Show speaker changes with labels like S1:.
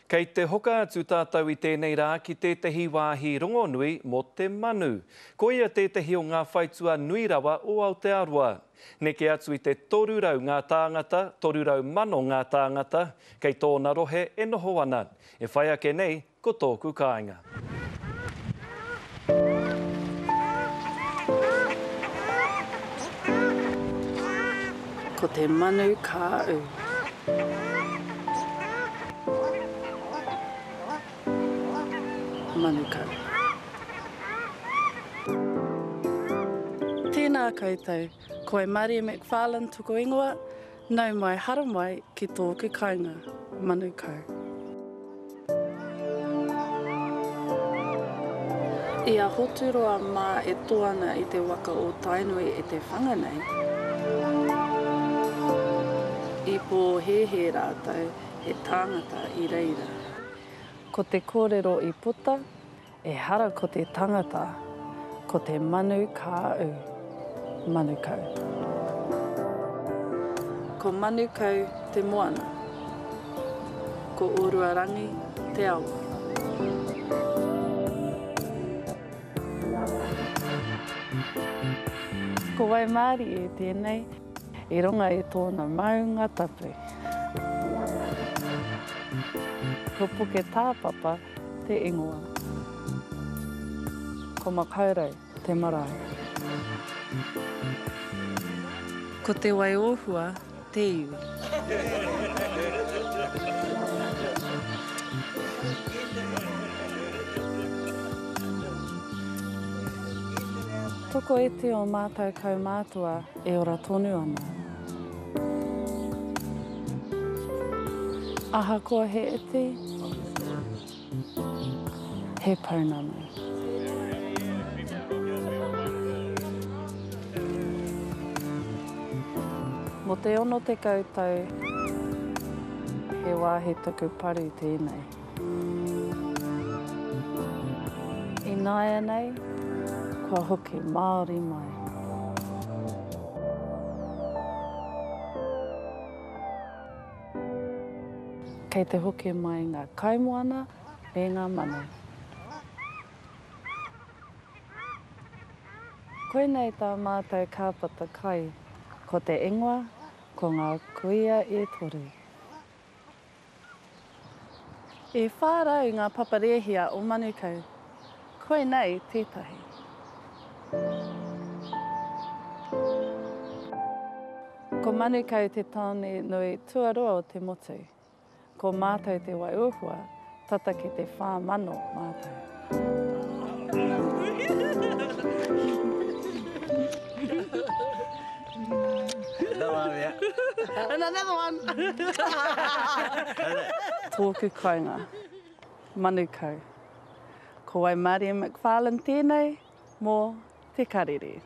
S1: Kei te hoka atu tātou I tēnei rā ki tētahi wāhi rongonui mō te manu. Ko ia tētahi o ngā whaitua nui rawa o Aotearoa. Neke atu I te torurau ngā tāngata, torurau mano ngā tāngata, kei tōna rohe e noho ana. E whai ake nei, ko tōku kāinga.
S2: Ko te manu kāu. Manukau. Tēnā koutou, ko e Maria McFarlane tuku ingoa, nau mai hara mai ki tōku kāinga, manukau. Ia hoturoa mā e toana I te waka o Tainui e te whanganei. I pō he rātou, he tāngata I reira. Ko te kōrero I puta, e hara ko te tangata, ko te manu kāu, manukau. Ko manukau te moana, ko Oruarangi te awa. Ko Waimāori e tēnei, I runga I tōna maunga tapu. Ko puke tāpapa te ingoa. Ko makaurau te marae. Ko te waiohua te iwi. Toko ete o mātou kaumātua e ora tonu ana. Aha koa he ete, he paunanu. Mo te ono te koutou, he wāhi tuku paru tēnei. I naia nei, kua hoki Māori mai. Kei te hoki mai ngā kaimoana me ngā manu. Koinei tā mātou kāpata kai, ko te ingoa, ko ngā kuia e toru. E whārau ngā paparehia o manukau, koinei tētahi. Ko manukau te tāne nui tuaroa o te motu. Ko mātou te waiohua, tata ki te whāmano mātou. Another one. Tōku kāinga, manukau. Ko Maria McFarlane tēnei, mō te karere.